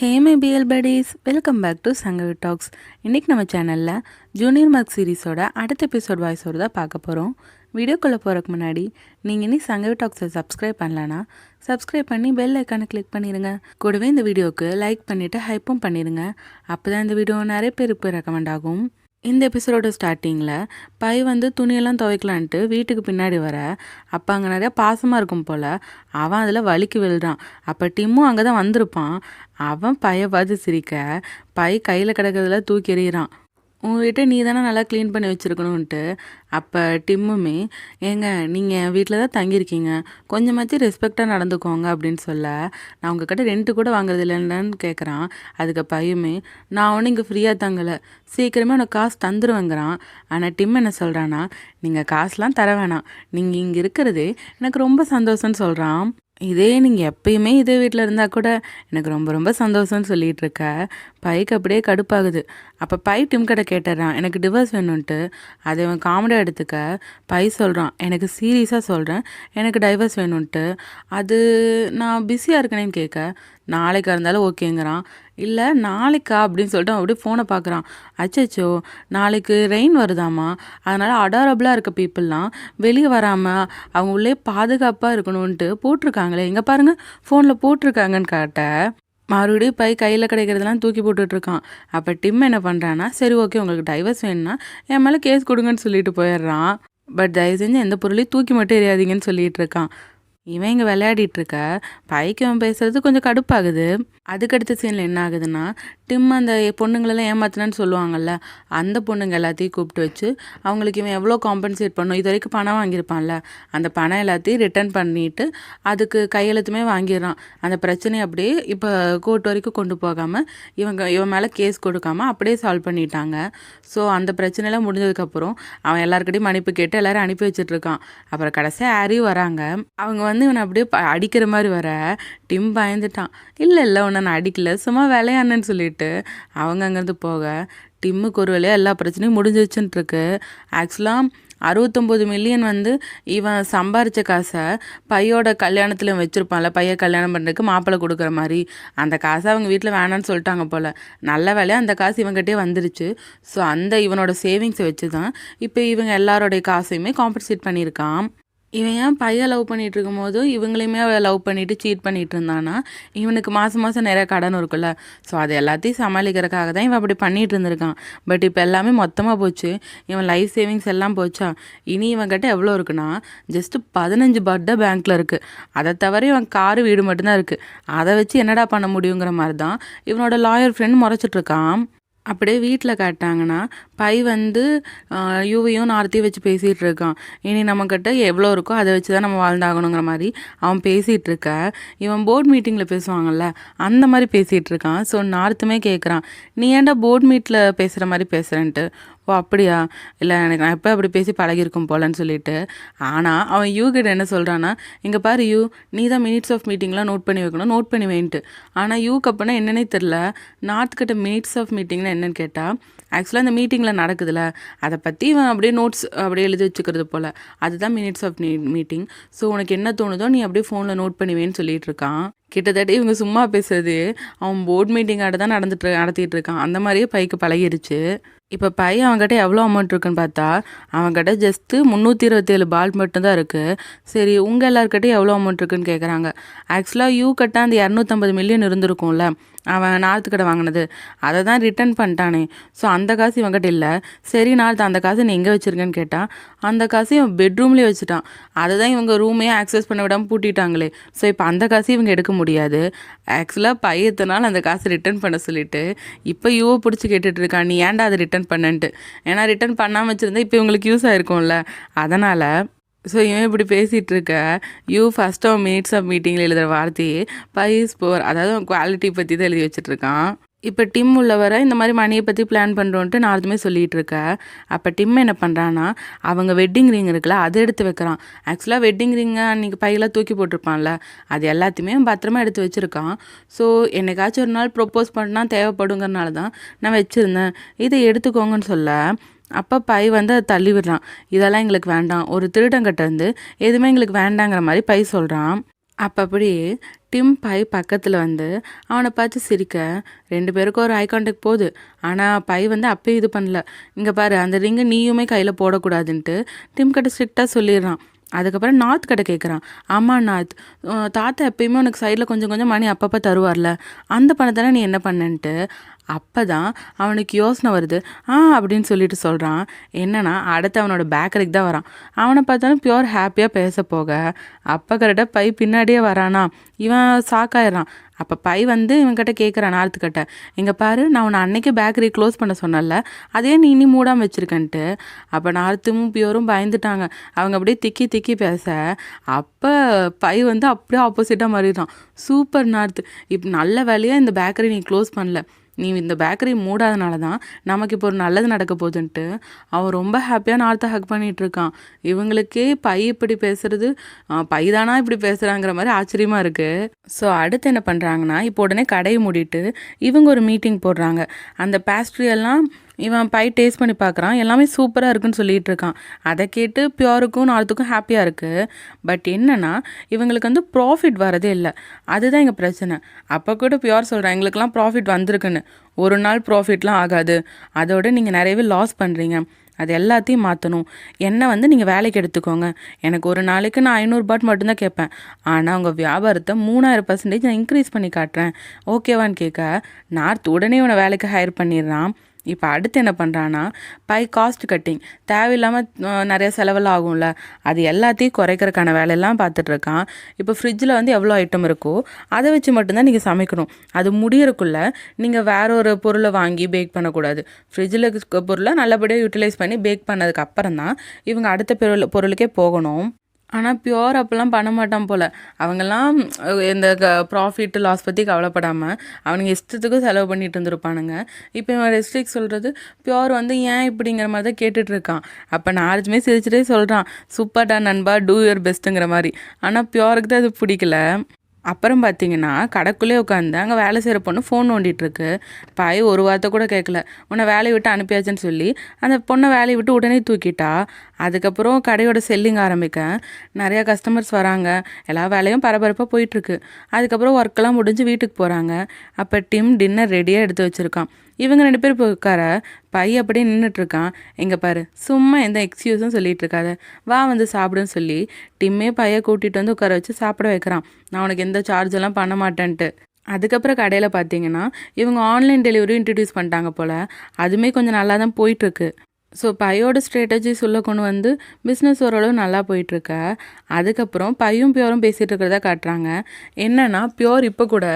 Hey my PL buddies, welcome back to Sangavi talks. இன்றைக்கி நம்ம சேனலில் ஜூனியர் மார்க் சீரீஸோட அடுத்த எபிசோட் வாய்ஸோடு தான் பார்க்க போகிறோம். வீடியோக்குள்ளே போகிறதுக்கு முன்னாடி நீங்கள் இனி சங்கவி டாக்ஸை சப்ஸ்கிரைப் பண்ணலன்னா சப்ஸ்கிரைப் பண்ணி பெல் ஐக்கானை கிளிக் பண்ணிடுங்க. கூடவே இந்த வீடியோவுக்கு லைக் பண்ணிவிட்டு ஹைப்பும் பண்ணிடுங்க. அப்போ தான் இந்த வீடியோ நிறைய பேருக்கு ரெக்கமெண்ட் ஆகும். இந்த எபிசோடோட ஸ்டார்டிங்கில் பை துணியெல்லாம் துவைக்கலான்ட்டு வீட்டுக்கு பின்னாடி வர அப்போ அங்கே நிறையா பாசமாக இருக்கும் போல். அவன் அதில் வலிக்கு விழுறான். அப்போ டிம்மும் அங்கே தான் வந்திருப்பான். அவன் பையை பார்த்து சிரிக்க பை கையில் கிடக்கிறதுல தூக்கி எறிகிறான். உங்கள்கிட்ட நீ தானே நல்லா க்ளீன் பண்ணி வச்சுருக்கணுன்ட்டு. அப்போ டிம்முமே நீங்கள் என் வீட்டில் தான் தங்கியிருக்கீங்க, கொஞ்சமாச்சும் ரெஸ்பெக்டாக நடந்துக்கோங்க அப்படின்னு சொல்ல, நான் உங்ககிட்ட ரெண்ட்டு கூட வாங்குறது இல்லைன்னு கேட்குறான். அதுக்கு பையுமே நான் ஒன்றும் இங்கே ஃப்ரீயாக தங்கலை, சீக்கிரமே உனக்கு காசு தந்துடுவேங்கிறான். ஆனால் டிம் என்ன சொல்கிறான்னா, நீங்கள் காசுலாம் தர வேணாம், நீங்கள் இங்கே இருக்கிறதே எனக்கு ரொம்ப சந்தோஷம்னு சொல்கிறான். இதே நீங்கள் எப்பயுமே இதே வீட்டில் இருந்தால் கூட எனக்கு ரொம்ப ரொம்ப சந்தோஷம்னு சொல்லிகிட்டு இருக்க. பைக்கு அப்படியே கடுப்பாகுது. அப்போ பை டிம் கிட்ட கேட்டுறான், எனக்கு டிவோர்ஸ் வேணும்ன்ட்டு. அதை அவன் காமெடியாக எடுத்துக்க பை சொல்கிறான், எனக்கு சீரியஸாக சொல்கிறேன், எனக்கு டைவர்ஸ் வேணும்ன்ட்டு. அது நான் பிஸியாக இருக்கேனேன்னு கேட்க, நாளைக்கா இருந்தாலும் ஓகேங்கிறான். இல்லை நாளைக்கா அப்படின்னு சொல்லிட்டு அவன் அப்படியே ஃபோனை பார்க்குறான். அச்சோ நாளைக்கு ரெயின் வருதாம்மா, அதனால் அடாரபிளாக இருக்க பீப்புளெலாம் வெளியே வராமல் அவங்க உள்ளே பாதுகாப்பாக இருக்கணும்ன்ட்டு போட்டிருக்காங்களே, எங்கே பாருங்கள் ஃபோனில் போட்டிருக்காங்கன்னு காட்ட மறுபடியும் பை கையில் கிடைக்கிறதெல்லாம் தூக்கி போட்டுட்ருக்கான். அப்போ டிம் என்ன பண்ணுறான்னா, சரி ஓகே உங்களுக்கு டைவர்ஸ் வேணும்னா என் மேலே கேஸ் கொடுங்கன்னு சொல்லிட்டு போயிடுறான். பட் தயவு செஞ்சு எந்த பொருளையும் தூக்கி மட்டும் எறியாதீங்கன்னு சொல்லிகிட்டு இருக்கான். இவன் இங்கே விளையாடிட்டு இருக்க பைக்கு அவன் பேசுறது கொஞ்சம் கடுப்பாகுது. அதுக்கடுத்த சீனில் என்ன ஆகுதுன்னா, டிம் அந்த பொண்ணுங்களெல்லாம் ஏமாத்தினான்னு சொல்லுவாங்கள்ல, அந்த பொண்ணுங்க எல்லாத்தையும் கூப்பிட்டு வச்சு அவங்களுக்கு இவன் எவ்வளோ காம்பன்சேட் பண்ணும், இது வரைக்கும் பணம் வாங்கியிருப்பான்ல, அந்த பணம் எல்லாத்தையும் ரிட்டர்ன் பண்ணிவிட்டு அதுக்கு கையெழுத்துமே வாங்கிடுறான். அந்த பிரச்சனையை அப்படியே இப்போ கோர்ட் வரைக்கும் கொண்டு போகாமல் இவன் மேலே கேஸ் கொடுக்காமல் அப்படியே சால்வ் பண்ணிட்டாங்க. ஸோ அந்த பிரச்சனைலாம் முடிஞ்சதுக்கப்புறம் அவன் எல்லாருக்கிட்டையும் மன்னிப்பு கேட்டு எல்லோரும் அனுப்பி வச்சிட்ருக்கான். அப்புறம் கடைசியாக ஆரியும் வராங்க. அவங்க இவனை அப்படியே அடிக்கிற மாதிரி வர டிம் பயந்துட்டான். இல்லை உன்னை நான் அடிக்கல, சும்மா விளையாடுன்னு சொல்லிட்டு அவங்க அங்கேருந்து போக டிம்முக்கு ஒரு வேலையாக எல்லா பிரச்சனையும் முடிஞ்சிச்சுன்ட்ருக்கு. ஆக்சுவலாக 69 மில்லியன் இவன் சம்பாரித்த காசை பையோட கல்யாணத்தில் வச்சுருப்பான்ல, பையை கல்யாணம் பண்ணுறதுக்கு மாப்பிள்ளை கொடுக்குற மாதிரி, அந்த காசை அவங்க வீட்டில் வேணான்னு சொல்லிட்டாங்க போல். நல்ல வேலையாக அந்த காசு இவங்ககிட்டே வந்துருச்சு. ஸோ அந்த இவனோட சேவிங்ஸை வச்சு தான் இப்போ இவங்க எல்லாரோடைய காசையுமே காம்பன்சேட் பண்ணியிருக்கான். இவன் ஏன் பையை லவ் பண்ணிகிட்டு இருக்கும்போது இவங்களையுமே லவ் பண்ணிவிட்டு சீட் பண்ணிகிட்டு இருந்தானா, இவனுக்கு மாதம் நிறையா கடன் இருக்குல்ல, ஸோ அது எல்லாத்தையும் சமாளிக்கிறதுக்காக தான் இவன் அப்படி பண்ணிகிட்டு இருந்திருக்கான். பட் இப்போ எல்லாமே மொத்தமாக போச்சு, இவன் லைஃப் சேவிங்ஸ் எல்லாம் போச்சா. இனி இவன்கிட்ட எவ்வளோ இருக்குன்னா, ஜஸ்ட்டு 15 பர்த்டே பேங்க்கில் இருக்குது. அதை தவிர இவன் காரு வீடு மட்டும்தான் இருக்குது. அதை வச்சு என்னடா பண்ண முடியுங்கிற மாதிரி தான் இவனோட லாயர் ஃப்ரெண்ட் முறைச்சிட்ருக்கான். அப்படியே வீட்டில் காட்டாங்கன்னா பை யூவையும் நார்த்தையும் வச்சு பேசிகிட்டு இருக்கான். இனி நம்மக்கிட்ட எவ்வளோ இருக்கோ அதை வச்சு தான் நம்ம வாழ்ந்தாகணுங்கிற மாதிரி அவன் பேசிகிட்டு இருக்க. இவன் போர்ட் மீட்டிங்கில் பேசுவாங்கள்ல, அந்த மாதிரி பேசிகிட்டு இருக்கான். ஸோ நார்த்துமே கேட்குறான், நீ ஏன்டா போர்ட் மீட்டில் பேசுகிற மாதிரி பேசுகிறேன்ட்டு. ஓ அப்படியா, இல்லை எனக்கு நான் எப்போ அப்படி பேசி பழகிருக்கும் போலன்னு சொல்லிட்டு. ஆனால் அவன் யூ கிட்ட என்ன சொல்கிறான்னா, இங்கே பாரு யூ, நீ தான் மினிட்ஸ் ஆஃப் மீட்டிங்லாம் நோட் பண்ணி வைக்கணும், நோட் பண்ணி வைன்ட்டு. ஆனால் யூக்கு அப்போனா என்னன்னே தெரில. நார்த்துக்கிட்ட மினிட்ஸ் ஆஃப் மீட்டிங்னா என்னன்னு கேட்டால், ஆக்சுவலாக அந்த மீட்டிங்கில் நடக்குதுல்ல, அதை பற்றி இவன் அப்படியே நோட்ஸ் அப்படியே எழுதி வச்சுக்கிறது போல், அதுதான் மினிட்ஸ் ஆஃப் மீட்டிங். ஸோ உனக்கு என்ன தோணுதோ நீ அப்படியே ஃபோனில் நோட் பண்ணுவேன்னு சொல்லிட்டு இருக்கான். கிட்டத்தட்ட இவங்க சும்மா பேசுறது அவன் போர்ட் மீட்டிங்காட்ட தான் நடத்திட்டு இருக்கான். அந்த மாதிரியே பைக்கு பழகிடுச்சு. இப்போ பை அவங்ககிட்ட எவ்வளோ அமௌண்ட் இருக்குன்னு பார்த்தா, அவங்ககிட்ட ஜஸ்ட்டு 327 பால் மட்டும்தான் இருக்குது. சரி உங்கள் எல்லாருக்கிட்டையும் எவ்வளோ அமௌண்ட் இருக்குன்னு கேட்குறாங்க. ஆக்சுவலாக யூ கட்ட அந்த 250 மில்லியன் இருந்திருக்கும்ல, அவன் நார்த்து கடை வாங்கினது, அதை தான் ரிட்டர்ன் பண்ணிட்டானே. ஸோ அந்த காசு இவங்ககிட்ட இல்லை. சரி நார்த்து அந்த காசு நீ எங்கே வச்சுருக்கேன்னு கேட்டால், அந்த காசு இவன் பெட்ரூம்லேயே வச்சுட்டான். அதை தான் இவங்க ரூமே ஆக்சஸ் பண்ண விடாமல் பூட்டிட்டாங்களே. ஸோ இப்போ அந்த காசு இவங்க எடுக்க முடியாது. ஆக்சுவலாக பையத்தினால் அந்த காசு ரிட்டர்ன் பண்ண சொல்லிவிட்டு இப்போ யூவை பிடிச்சி கேட்டுட்டு இருக்கான், நீ ஏன்டா அதை ரிட்டர்ன் பண்ணன்ட்டு. ஏன்னா ரிட்டர்ன் பண்ணாமல் வச்சுருந்தா இப்போ இவங்களுக்கு யூஸ் ஆகிருக்கும்ல, அதனால். ஸோ இவன் இப்படி பேசிகிட்டு இருக்க யூ ஃபஸ்ட்டு அவன் மினிட்ஸ் ஆஃப் மீட்டிங்கில் எழுதுகிற வார்த்தையே பைஸ் போர், அதாவது அவன் குவாலிட்டி பற்றி தான் எழுதி வச்சுட்ருக்கான். இப்போ டிம் உள்ள வர இந்த மாதிரி மணியை பற்றி பிளான் பண்ணுறோன்ட்டு நார்த்துமே சொல்லிகிட்டு இருக்க. அப்போ டிம் என்ன பண்ணுறான்னா, அவங்க வெட்டிங் ரிங் இருக்குல்ல, அதை எடுத்து வைக்கிறான். ஆக்சுவலாக வெட்டிங் ரிங்கை அன்றைக்கி பையெல்லாம் தூக்கி போட்டிருப்பான்ல, அது எல்லாத்தையுமே பத்திரமா எடுத்து வச்சுருக்கான். ஸோ என்னைக்காச்சும் ஒரு நாள் ப்ரொப்போஸ் பண்ணால் தேவைப்படுங்கிறனால தான் நான் வச்சுருந்தேன், இதை எடுத்துக்கோங்கன்னு சொல்ல. அப்போ பை அதை தள்ளி விடுறான். இதெல்லாம் எங்களுக்கு வேண்டாம், ஒரு திருடங்கிட்ட எதுவுமே எங்களுக்கு வேண்டாங்கிற மாதிரி பை சொல்கிறான். அப்போ அப்படியே டிம் பை பக்கத்தில் வந்து அவனை பார்த்து சிரிக்க 2 பேருக்கும் ஒரு ஐ கான்டாக்ட் போகுது. ஆனால் பை வந்து அப்பயே இது பண்ணல. இங்கே பாரு, அந்த ரிங்கை நீயுமே கையில் போடக்கூடாதுன்ட்டு டிம் கிட்ட ஸ்ட்ரிக்டாக சொல்லிடுறான். அதுக்கப்புறம் நார்த் கிட்ட கேட்குறான். ஆமாம் நார்த், தாத்தா எப்பயுமே உனக்கு சைடில் கொஞ்சம் கொஞ்சம் மணி அப்பப்போ தருவார்ல, அந்த பணத்தானே நீ என்ன பண்ணன்ட்டு அப்போ தான் அவனுக்கு யோசனை வருது. அப்படின்னு சொல்லிட்டு சொல்கிறான். என்னன்னா அடுத்து அவனோட பேக்கரிக்கு தான் வரான். அவனை பார்த்தாலும் பியூர் ஹாப்பியாக பேச போக அப்போ கரெக்டாக பை பின்னாடியே வரானா. இவன் ஷாக்காயிடுறான். அப்போ பை வந்து இவன்கிட்ட கேட்குறான் நார்த்துக்கிட்ட, இங்கே பாரு, நான் உன்னை அன்னைக்கு பேக்கரி க்ளோஸ் பண்ண சொன்னல, அதே நீ இனி மூடாமல் வச்சுருக்கன்ட்டு. அப்போ நார்த்தும் பியூரும் பயந்துட்டாங்க. அவங்க அப்படியே திக்கி திக்கி பேச அப்போ பை வந்து அப்படியே ஆப்போசிட்டாக மாறிடுறான். சூப்பர் நார்த், இப்போ நல்ல வேலையாக இந்த பேக்கரி நீ க்ளோஸ் பண்ணல, நீ இந்த பேக்கரி மூடாதனால தான் நமக்கு இப்போ ஒரு நல்லது நடக்க போகுதுன்ட்டு அவன் ரொம்ப ஹாப்பியாக நார்த்தை ஹக் பண்ணிகிட்டு இருக்கான். இவங்களுக்கே பை இப்படி பேசுறது, பை தானா இப்படி பேசுகிறாங்கிற மாதிரி ஆச்சரியமாக இருக்குது. ஸோ அடுத்து என்ன பண்ணுறாங்கன்னா, இப்போ உடனே கடையை மூடிட்டு இவங்க ஒரு மீட்டிங் போடுறாங்க. அந்த பேஸ்ட்ரி எல்லாம் இவன் பை டேஸ்ட் பண்ணி பார்க்குறான். எல்லாமே சூப்பராக இருக்குன்னு சொல்லிகிட்டு இருக்கான். அதை கேட்டு பியூருக்கும் நார்த்துக்கும் ஹாப்பியாக இருக்குது. பட் என்னென்னா இவங்களுக்கு வந்து ப்ராஃபிட் வரதே இல்லை. அதுதான் எங்கள் பிரச்சனை. அப்போ கூட பியூர் சொல்கிறேன், எங்களுக்கெல்லாம் ப்ராஃபிட் வந்திருக்குன்னு. ஒரு நாள் ப்ராஃபிட்லாம் ஆகாது, அதோட நீங்கள் நிறையவே லாஸ் பண்ணுறீங்க. அது எல்லாத்தையும் மாற்றணும். என்னை வந்து நீங்கள் வேலைக்கு எடுத்துக்கோங்க. எனக்கு ஒரு நாளைக்கு நான் 500 பாட் மட்டும்தான் கேட்பேன். ஆனால் உங்கள் வியாபாரத்தை 3000% நான் இன்க்ரீஸ் பண்ணி காட்டுறேன், ஓகேவான்னு கேட்க நார்த் உடனே இவனை வேலைக்கு ஹையர் பண்ணிடுறான். இப்போ அடுத்து என்ன பண்ணுறான்னா, பை காஸ்ட் கட்டிங், தேவையில்லாமல் நிறைய செலவெல்லாம் ஆகும்ல, அது எல்லாத்தையும் குறைக்கிறதுக்கான வேலையெல்லாம் பார்த்துட்ருக்கான். இப்போ ஃப்ரிட்ஜில் வந்து எவ்வளோ ஐட்டம் இருக்கோ அதை வச்சு மட்டும்தான் நீங்கள் சமைக்கணும். அது முடியறக்குள்ளே நீங்கள் வேற ஒரு பொருளை வாங்கி பேக் பண்ணக்கூடாது. ஃப்ரிட்ஜில் இருக்க பொருளை நல்லபடியாக யூட்டிலைஸ் பண்ணி பேக் பண்ணதுக்கு அப்புறம் தான் இவங்க அடுத்த பொருளுக்கே போகணும். ஆனால் பியூர் அப்போல்லாம் பண்ண மாட்டான் போல். அவங்கெல்லாம் இந்த ப்ராஃபிட் லாஸ் பற்றி கவலைப்படாமல் அவனுங்க இஷ்டத்துக்கும் செலவு பண்ணிட்டு இருந்திருப்பானுங்க. இப்போ இவன் ரெஸ்ட்ரிக்ட் சொல்கிறது பியூர் வந்து ஏன் இப்படிங்கிற மாதிரி தான் கேட்டுட்ருக்கான். அப்போ நார்த்துமே சிரிச்சிட்டே சொல்கிறான், சூப்பர்டா நண்பா, டூ யுவர் பெஸ்ட்டுங்கிற மாதிரி. ஆனால் பியூருக்கு தான் அது பிடிக்கல. அப்புறம் பார்த்தீங்கன்னா கடைக்குள்ளே உட்காந்து அங்கே வேலை செய்கிற பொண்ணு ஃபோன் நோண்டிகிட்ருக்கு. பாய் ஒரு வார்த்தை கூட கேட்கல. உன்னை வேலையை விட்டு அனுப்பியாச்சுன்னு சொல்லி அந்த பொண்ணை வேலையை விட்டு உடனே தூக்கிட்டா. அதுக்கப்புறம் கடையோட செல்லிங் ஆரம்பிக்க நிறையா கஸ்டமர்ஸ் வராங்க. எல்லா வேலையும் பரபரப்பாக போயிட்டுருக்கு. அதுக்கப்புறம் ஒர்க்கெல்லாம் முடிஞ்சு வீட்டுக்கு போகிறாங்க. அப்போ டிம் டின்னர் ரெடியாக எடுத்து வச்சுருக்கான். இவங்க 2 பேர் இப்போ உட்கார பை அப்படியே நின்றுட்டுருக்கான். எங்கே பாரு, சும்மா எந்த எக்ஸ்கியூஸும் சொல்லிகிட்டு இருக்காத, வா வந்து சாப்பிடுன்னு சொல்லி டிம்மே பையை கூட்டிகிட்டு வந்து உட்கார வச்சு சாப்பிட வைக்கிறான். நான் உனக்கு எந்த சார்ஜெல்லாம் பண்ண மாட்டேன்ட்டு. அதுக்கப்புறம் கடையில் பார்த்தீங்கன்னா இவங்க ஆன்லைன் டெலிவரி இன்ட்ரடியூஸ் பண்ணிட்டாங்க போல். அதுவுமே கொஞ்சம் நல்லா தான் போயிட்டுருக்கு. ஸோ பையோட ஸ்ட்ராட்டஜிஸ் உள்ள கொண்டு வந்து பிஸ்னஸ் ஓரளவு நல்லா போயிட்டுருக்க. அதுக்கப்புறம் பையும் பியூரும் பேசிகிட்டு இருக்கிறதா காட்டுறாங்க. என்னென்னா பியூர் இப்போ கூட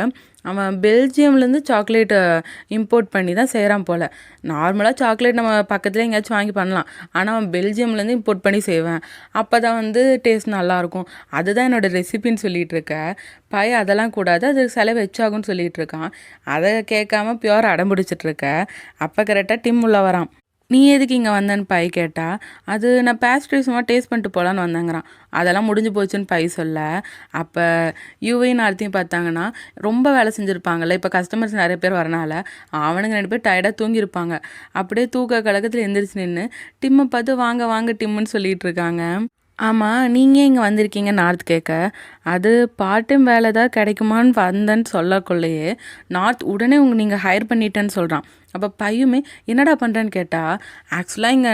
அவன் பெல்ஜியம்லேருந்து சாக்லேட்டை இம்போர்ட் பண்ணி தான் செய்கிறான் போல். நார்மலாக சாக்லேட் நம்ம பக்கத்துலேயே எங்கேயாச்சும் வாங்கி பண்ணலாம். ஆனால் அவன் பெல்ஜியம்லேருந்து இம்போர்ட் பண்ணி செய்வேன், அப்போ தான் வந்து டேஸ்ட் நல்லாயிருக்கும், அதுதான் என்னோடய ரெசிபின்னு சொல்லிகிட்டு இருக்க. பை அதெல்லாம் கூடாது, அது செலவு வச்சாகும்னு சொல்லிகிட்டு இருக்கான். அதை கேட்காம பியூர் அடம்பிடிச்சிட்ருக்க. அப்போ கரெக்டாக டிம் உள்ள வரான். நீ எதுக்கு இங்கே வந்தேன்னு பை கேட்டா, அது நான் பேஸ்ட்ரி சும்மா டேஸ்ட் பண்ணிட்டு போகலான்னு வந்தேங்கிறான். அதெல்லாம் முடிஞ்சு போச்சுன்னு பை சொல்ல. அப்போ யூவையும் நார்த்தையும் பார்த்தாங்கன்னா ரொம்ப வேலை செஞ்சுருப்பாங்கல்ல, இப்போ கஸ்டமர்ஸ் நிறைய பேர் வரனால அவனுங்க 2 பேர் டயர்டாக தூங்கியிருப்பாங்க. அப்படியே தூக்க கழகத்தில் எந்திரிச்சு நின்று டிம்மை பார்த்து வாங்க வாங்க டிம்முன்னு சொல்லிகிட்டு இருக்காங்க. ஆமாம், நீங்கள் இங்கே வந்திருக்கீங்க நார்த் கேட்க. அது பார்ட் டைம் வேலை தான் கிடைக்குமான்னு வந்தேன்னு சொல்லக்குள்ளேயே நார்த் உடனே நீங்கள் ஹையர் பண்ணிட்டேன்னு சொல்கிறான். அப்போ பையுமே என்னடா பண்ணுறேன்னு கேட்டால், ஆக்சுவலாக இங்கே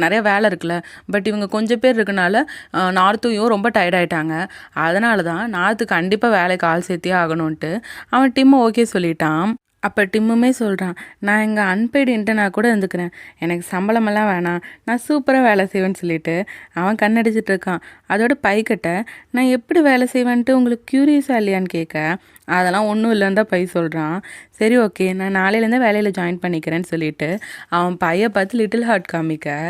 நிறைய வேலை இருக்குல்ல, பட் இவங்க கொஞ்சம் பேர் இருக்கனால நார்த்தையும் ரொம்ப டயர்டாயிட்டாங்க. அதனால தான் நார்த்து கண்டிப்பாக வேலைக்கு ஆள் சேர்த்தியே ஆகணும்ன்ட்டு அவன் டிம்மை ஓகே சொல்லிட்டான். அப்போ டிம்முமே சொல்கிறான், நான் இங்கே அன்பெய்டு இன்டர்னாக கூட இருந்துக்கிறேன், எனக்கு சம்பளமெல்லாம் வேணாம், நான் சூப்பராக வேலை செய்வேன்னு சொல்லிட்டு அவன் கண்ணடிச்சிட்டு இருக்கான். அதோட பைக்கிட்ட நான் எப்படி வேலை செய்வேன்ட்டு உங்களுக்கு க்யூரியஸாக இல்லையான்னு கேட்க, அதெல்லாம் ஒன்றும் இல்லைன்னு தான் பை சொல்கிறான். சரி ஓகே, நான் நாளையிலேருந்தே வேலையில் ஜாயின் பண்ணிக்கிறேன்னு சொல்லிட்டு அவன் பையை பார்த்து லிட்டில் ஹார்ட் காமிக்க,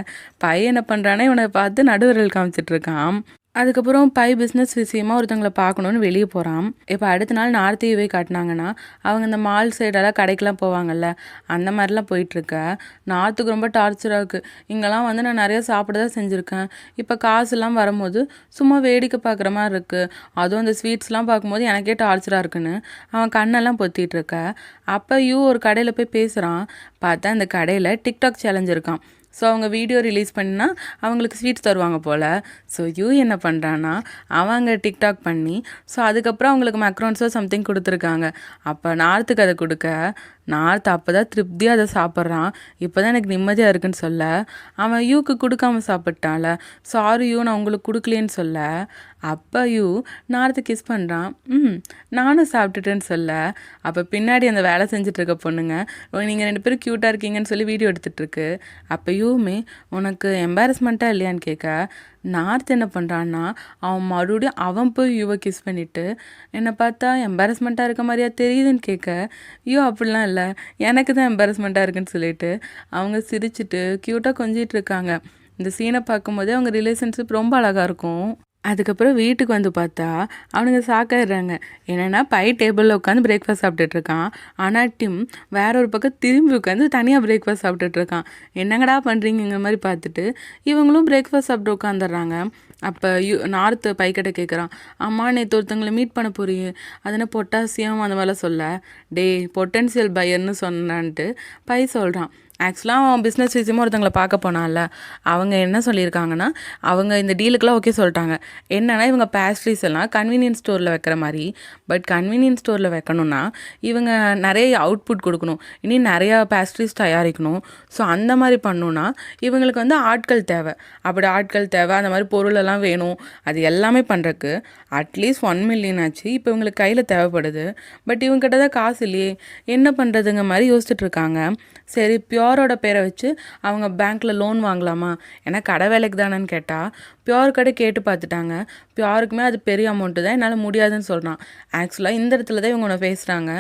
பையன் என்ன பண்ணுறான்னா இவனை பார்த்து நடுவிரல் காமிச்சிட்ருக்கான். அதுக்கப்புறம் பை பிஸ்னஸ் விஷயமாக ஒருத்தவங்களை பார்க்கணுன்னு வெளியே போகிறான். இப்போ அடுத்த நாள் நார்த்தையவே காட்டினாங்கன்னா அவங்க இந்த மால் சைடெல்லாம் கடைக்கெலாம் போவாங்கள்ல, அந்த மாதிரிலாம் போயிட்டுருக்க. நார்த்துக்கு ரொம்ப டார்ச்சராக இருக்குது. இங்கெல்லாம் வந்து நான் நிறையா சாப்பிட தான் செஞ்சுருக்கேன், இப்போ காசுலாம் வரும்போது சும்மா வேடிக்கை பார்க்குற மாதிரி இருக்குது, அதுவும் அந்த ஸ்வீட்ஸ்லாம் பார்க்கும்போது எனக்கே டார்ச்சராக இருக்குன்னு அவன் கண்ணெல்லாம் பொத்திட்டுருக்க. அப்போ ஒரு கடையில் போய் பேசுகிறான். பார்த்தா அந்த கடையில் டிக்டாக் சேலஞ்ச் இருக்கான். ஸோ அவங்க வீடியோ ரிலீஸ் பண்ணால் அவங்களுக்கு ஸ்வீட்ஸ் தருவாங்க போல். ஸோ யூ என்ன பண்ணுறான்னா அவங்க டிக்டாக் பண்ணி ஸோ அதுக்கப்புறம் அவங்களுக்கு மேக்ரோன்ஸோ சம்திங் கொடுத்துருக்காங்க. அப்போ நார்த்துக்கு அதை கொடுக்க நார்த் அப்போ தான் திருப்தியாக அதை சாப்பிட்றான். இப்போ தான் எனக்கு நிம்மதியாக இருக்குன்னு சொல்ல அவன் யூக்கு கொடுக்காம சாப்பிட்டான்ல, சாரி யூ நான் உங்களுக்கு கொடுக்கலேன்னு சொல்ல அப்போ யூ நார்த்து கிஸ் பண்ணுறான். நானும் சாப்பிட்டுட்டேன்னு சொல்ல அப்போ பின்னாடி அந்த வேலை செஞ்சிட்ருக்க பொண்ணுங்க நீங்கள் 2 பேரும் க்யூட்டாக இருக்கீங்கன்னு சொல்லி வீடியோ எடுத்துகிட்ருக்கு. அப்போ யூமே உனக்கு எம்பாரஸ்மெண்ட்டாக இல்லையான்னு கேட்க நார்த் என்ன பண்ணுறான்னா அவன் மறுபடியும் அவன் போய் யூவை கிஸ் பண்ணிவிட்டு என்னை பார்த்தா எம்பாரஸ்மெண்ட்டாக இருக்க மாதிரியா தெரியுதுன்னு கேட்க யூ அப்படிலாம் இல்லை எனக்கு தான் எம்பாரஸ்மெண்ட்டாக இருக்குன்னு சொல்லிட்டு அவங்க சிரிச்சிட்டு க்யூட்டாக கொஞ்சிட்டு இருக்காங்க. இந்த சீனை பார்க்கும்போதே அவங்க ரிலேஷன்ஷிப் ரொம்ப அழகாக இருக்கும். அதுக்கப்புறம் வீட்டுக்கு வந்து பார்த்தா அவனுங்க சாக்காயிடுறாங்க. என்னென்னா பை டேபிளில் உட்காந்து பிரேக்ஃபாஸ்ட் சாப்பிட்டுட்ருக்கான். ஆனால் டிம் வேற ஒரு பக்கம் திரும்பி உட்காந்து தனியாக பிரேக்ஃபாஸ்ட் சாப்பிட்டுட்ருக்கான். என்னங்கடா பண்ணுறீங்கிற மாதிரி பார்த்துட்டு இவங்களும் பிரேக்ஃபாஸ்ட் சாப்பிட்டு உட்காந்துடுறாங்க. அப்போ நார்த்து பைக்கிட்ட கேட்குறான், அம்மா நேற்று ஒருத்தங்களை மீட் பண்ண போறியே அது என்ன பொட்டாசியம் அந்த மாதிரிலாம் சொல்ல டே பொட்டன்ஷியல் பையர்னு சொன்னான்ட்டு பை சொல்கிறான். ஆக்சுவலாக அவன் பிஸ்னஸ் விஷயமாக ஒருத்தங்களை பார்க்க போனான்ல, அவங்க என்ன சொல்லியிருக்காங்கன்னா அவங்க இந்த டீலுக்கெலாம் ஓகே சொல்லிட்டாங்க. என்னென்னா இவங்க பேஸ்ட்ரிஸ் எல்லாம் கன்வீனியன்ஸ் ஸ்டோரில் வைக்கிற மாதிரி, பட் கன்வீனியன்ஸ் ஸ்டோரில் வைக்கணும்னா இவங்க நிறைய அவுட்புட் கொடுக்கணும், இனி நிறையா பேஸ்ட்ரிஸ் தயாரிக்கணும். ஸோ அந்த மாதிரி பண்ணணுன்னா இவங்களுக்கு வந்து ஆட்கள் தேவை. அப்படி ஆட்கள் தேவை, அந்த மாதிரி பொருளெல்லாம் வேணும். அது எல்லாமே பண்ணுறக்கு அட்லீஸ்ட் 1 மில்லியன் ஆச்சு இப்போ இவங்களுக்கு கையில் தேவைப்படுது. பட் இவங்ககிட்ட தான் காசு இல்லையே, என்ன பண்ணுறதுங்க மாதிரி யோசிச்சுட்டு இருக்காங்க. சரி பியோரோட பேரை வச்சு அவங்க பேங்க்கில் லோன் வாங்கலாமா, ஏன்னா கடை வேலைக்கு தானேன்னு கேட்டால் பியோர் கடை கேட்டு பார்த்துட்டாங்க. பியோருக்குமே அது பெரிய அமௌண்ட்டு தான், என்னால் முடியாதுன்னு சொல்கிறான். ஆக்சுவலாக இந்த இடத்துல தான் இவங்க ஒன்று பேசுகிறாங்க.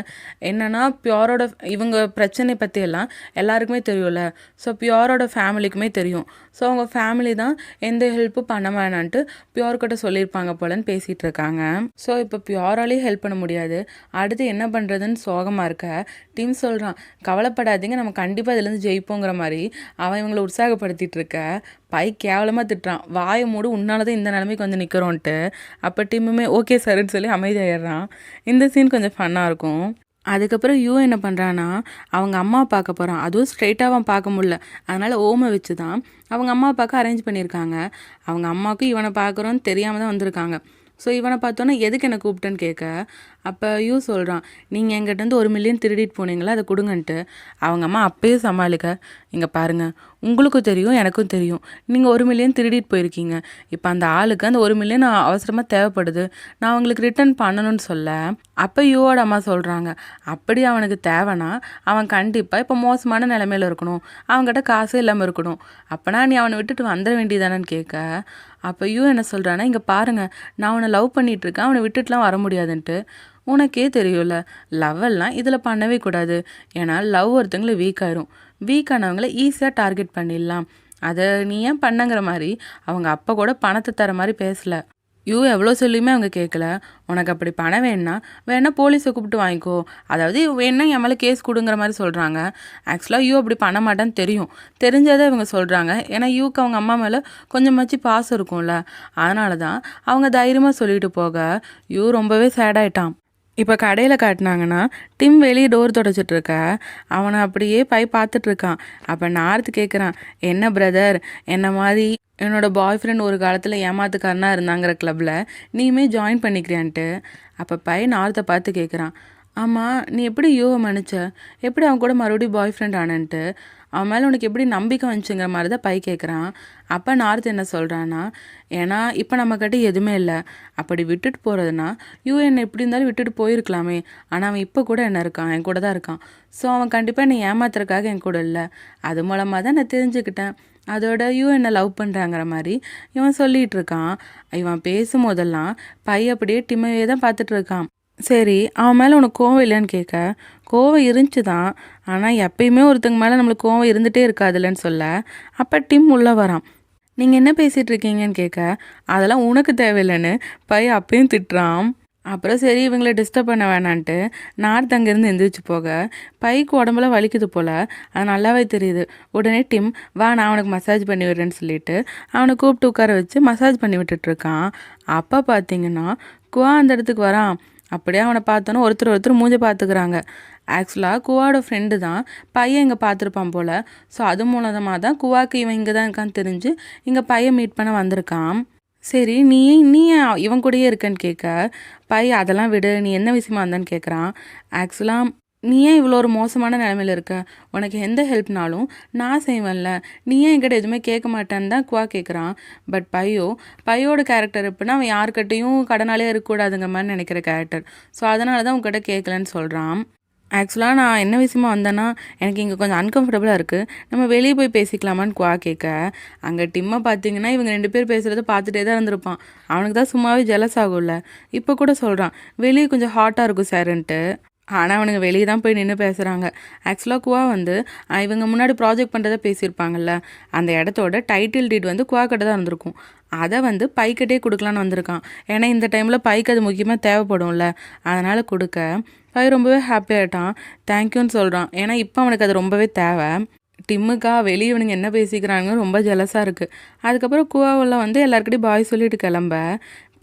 என்னென்னா பியோரோட இவங்க பிரச்சனை பற்றியெல்லாம் எல்லாருக்குமே தெரியும்ல. ஸோ பியோரோட ஃபேமிலிக்குமே தெரியும். ஸோ அவங்க ஃபேமிலி தான் எந்த ஹெல்ப்பும் பண்ண வேணான்ட்டு பியோர்கிட்ட சொல்லியிருப்பாங்க போலன்னு பேசிகிட்டு இருக்காங்க. ஸோ இப்போ பியோராலேயும் ஹெல்ப் பண்ண முடியாது. அடுத்து என்ன பண்ணுறதுன்னு சோகமாக இருக்க டீம் சொல்கிறான், கவலைப்படாதீங்க நம்ம கண்டிப்பாக இதுலேருந்து ஜெயிப்போங்கிற மாதிரி அவன் இவங்களை உற்சாகப்படுத்திட்டு இருக்க பை கேவலமாக திட்டுறான், வாயை மூடு உன்னால தான் இந்த நிலைமைக்கு வந்து நிற்கிறோன்ட்டு. அப்போ டீமுமே ஓகே சார்ன்னு சொல்லி அமைதியாகிடுறான். இந்த சீன் கொஞ்சம் ஃபன்னாக இருக்கும். அதுக்கப்புறம் யூ என்ன பண்ணுறான்னா அவங்க அம்மா பார்க்க போகிறான். அதுவும் ஸ்ட்ரெயிட்டாக அவன் பார்க்க முடியல, அதனால் ஓமை வச்சு தான் அவங்க அம்மா பார்க்க அரேஞ்ச் பண்ணியிருக்காங்க. அவங்க அம்மாவுக்கும் இவனை பார்க்குறோன்னு தெரியாமல் தான் வந்திருக்காங்க. ஸோ இவனை பார்த்தோன்னா எதுக்கு என்னை கூப்பிட்டேன்னு கேட்க அப்போ யூ சொல்கிறான், நீங்கள் எங்கிட்டேருந்து 1 மில்லியன் திருடிட்டு போனீங்களா அதை கொடுங்கன்ட்டு. அவங்க அம்மா அப்பயே சமாளிக்க, இங்கே பாருங்கள் உங்களுக்கும் தெரியும் எனக்கும் தெரியும் நீங்கள் 1 மில்லியன் திருடிட்டு போயிருக்கீங்க. இப்போ அந்த ஆளுக்கு அந்த 1 மில்லியன் அவசரமாக தேவைப்படுது, நான் அவங்களுக்கு ரிட்டர்ன் பண்ணணும்னு சொல்ல அப்போ யூவோட அம்மா சொல்கிறாங்க, அப்படி அவனுக்கு தேவைன்னா அவன் கண்டிப்பாக இப்போ மோசமான நிலைமையில் இருக்கணும், அவங்ககிட்ட காசே இல்லாமல் இருக்கணும், அப்போனா நீ அவனை விட்டுட்டு வந்துட வேண்டியதானன்னு கேட்க அப்போ யூ என்ன சொல்கிறான்னா, இங்கே பாருங்கள் நான் அவனை லவ் பண்ணிகிட்ருக்கேன், அவனை விட்டுட்டுலாம் வர முடியாதுன்ட்டு. உனக்கே தெரியும்ல லவ்வெல்லாம் இதில் பண்ணவே கூடாது, ஏன்னா லவ் ஒருத்தங்களை வீக் ஆயிரும், வீக்கானவங்கள ஈஸியாக டார்கெட் பண்ணிடலாம், அதை நீ ஏன் பண்ணங்கிற மாதிரி அவங்க அப்பா கூட பணத்தை தர மாதிரி பேசலை. யூ எவ்வளோ சொல்லியுமே அவங்க கேட்கல. உனக்கு அப்படி பணம் வேணா போலீஸை கூப்பிட்டு வாங்கிக்கோ, அதாவது வேணா என் மேலே கேஸ் கொடுங்கிற மாதிரி சொல்கிறாங்க. ஆக்சுவலாக யூ அப்படி பண்ண மாட்டேன்னு தெரிஞ்சதை இவங்க சொல்கிறாங்க. ஏன்னா யூக்கு அவங்க அம்மா மேலே கொஞ்சமாச்சு பாசம் இருக்கும்ல, அதனால தான் அவங்க தைரியமாக சொல்லிட்டு போக யூ ரொம்பவே சேடாயிட்டான். இப்போ கடையில் காட்டினாங்கன்னா டிம் வெளியே டோர் தொடச்சிட்ருக்க அவனை அப்படியே பை பார்த்துட்ருக்கான். அப்போ நார்த்து கேட்குறான், என்ன பிரதர் என்ன மாதிரி என்னோடய பாய் ஃப்ரெண்ட் ஒரு காலத்தில் ஏமாத்துக்காரனாக இருந்தாங்கிற கிளப்பில் நீயுமே ஜாயின் பண்ணிக்கிறியான்ட்டு. அப்போ பை நார்த்தை பார்த்து கேட்குறான், ஆமாம் நீ எப்படி யூவை மன்னிச்ச, எப்படி அவன் கூட மறுபடியும் பாய் ஃப்ரெண்ட் ஆனன்ட்டு, அவன் மேலே உனக்கு எப்படி நம்பிக்கை வந்துச்சுங்கிற மாதிரி தான் பை கேட்குறான். அப்போ நார்த் என்ன சொல்கிறான்னா, ஏன்னா இப்போ நம்மக்கிட்ட எதுவுமே இல்லை, அப்படி விட்டுட்டு போகிறதுனா யூ என்னை எப்படி இருந்தாலும் விட்டுட்டு போயிருக்கலாமே, ஆனால் அவன் இப்போ கூட என்ன இருக்கான், என் கூட தான் இருக்கான். ஸோ அவன் கண்டிப்பாக என்னை ஏமாத்துறதுக்காக என் கூட இல்லை, அது மூலமாக தான் நான் தெரிஞ்சுக்கிட்டேன், அதோட யூ என்னை லவ் பண்ணுறாங்கிற மாதிரி இவன் சொல்லிகிட்டு இருக்கான். இவன் பேசும்போதெல்லாம் பை அப்படியே டிம்மையே தான் பார்த்துட்டு இருக்கான். சரி அவன் மேலே உனக்கு கோவம் இல்லைன்னு கேட்க கோவம் இருந்துச்சு தான், ஆனால் எப்பயுமே ஒருத்தங்க மேலே நம்மளுக்கு கோவம் இருந்துகிட்டே இருக்காதுல்லன்னு சொல்ல அப்போ டிம் உள்ளே வரான். நீங்கள் என்ன பேசிகிட்டு இருக்கீங்கன்னு கேட்க அதெல்லாம் உனக்கு தேவையில்லைன்னு பை அப்பயும் திட்டுறான். அப்புறம் சரி இவங்களை டிஸ்டர்ப் பண்ண வேணான்ட்டு நார்த் அங்கேருந்து எந்திரிச்சு போக பைக்கு உடம்புல வலிக்குது போல், அது நல்லாவே தெரியுது. உடனே டிம் வா நான் அவனுக்கு மசாஜ் பண்ணி விடுறேன்னு சொல்லிட்டு அவனை கூப்பிட்டு உட்கார வச்சு மசாஜ் பண்ணி விட்டுட்ருக்கான். அப்போ பார்த்தீங்கன்னா குவா அந்த இடத்துக்கு வரான். அப்படியே அவனை பார்த்தோன்னே ஒருத்தர் மூஞ்ச பார்த்துக்கிறாங்க. ஆக்சுவலாக குவாவோட ஃப்ரெண்டு தான் பையன் இங்கே பார்த்துருப்பான் போல். ஸோ அது மூலமாக தான் குவாக்கு இவன் இங்கே தான் இருக்கான்னு தெரிஞ்சு இங்கே பையன் மீட் பண்ண வந்திருக்கான். சரி நீ ஏன் இவன் கூடயே இருக்கன்னு கேட்க, பையன் அதெல்லாம் விடு, நீ என்ன விஷயமா வந்தான்னு கேட்குறான். ஆக்சுவலாக நீ ஏன் இவ்வளோ ஒரு மோசமான நிலமையில இருக்க, உனக்கு எந்த ஹெல்ப்னாலும் நான் செய்வேன்ல, நீ ஏன் என்கிட்ட எதுவுமே கேட்க மாட்டேன்னு தான் குவா கேட்குறான். பட் பையோட கேரக்டர் எப்படின்னா அவன் யாருக்கிட்டையும் கடனாலே இருக்கக்கூடாதுங்க மாதிரி நினைக்கிற கேரக்டர். ஸோ அதனால தான் உங்ககிட்ட கேட்கலன்னு சொல்கிறான். ஆக்சுவலாக நான் என்ன விஷயமா வந்தேன்னா எனக்கு இங்கே கொஞ்சம் அன்கம்ஃபர்டபுளாக இருக்குது, நம்ம வெளியே போய் பேசிக்கலாமான்னு குவா கேட்க, அங்கே டிம்மை பார்த்தீங்கன்னா இவங்க 2 பேர் பேசுகிறத பார்த்துட்டே தான் இருந்திருப்பான். அவனுக்கு தான் சும்மாவே ஜெலஸ் ஆகும்ல. இப்போ கூட சொல்கிறான் வெளியே கொஞ்சம் ஹாட்டாக இருக்கும் சார்ன்ட்டு. ஆனால் அவனுங்க வெளியே தான் போய் நின்று பேசுகிறாங்க. ஆக்சுவலாக குவா வந்து இவங்க முன்னாடி ப்ராஜெக்ட் பண்ணுறதை பேசியிருப்பாங்கல்ல, அந்த இடத்தோட டைட்டில் டீட் வந்து குவா கிட்ட தான் இருந்திருக்கும். அதை வந்து பைக்கிட்டே கொடுக்கலான்னு வந்திருக்கான். ஏன்னா இந்த டைமில் பைக்கு அது முக்கியமாக தேவைப்படும்ல, அதனால் கொடுக்க பை ரொம்பவே ஹாப்பி ஆகிட்டான். தேங்க்யூன்னு சொல்கிறான். ஏன்னா இப்போ அவனுக்கு அது ரொம்பவே தேவை. டிம்முக்கா வெளியே இவனுங்க என்ன பேசிக்கிறாங்கன்னு ரொம்ப ஜெலஸாக இருக்குது. அதுக்கப்புறம் குவாவில் வந்து எல்லாருக்கிட்டையும் பாய் சொல்லிட்டு கிளம்ப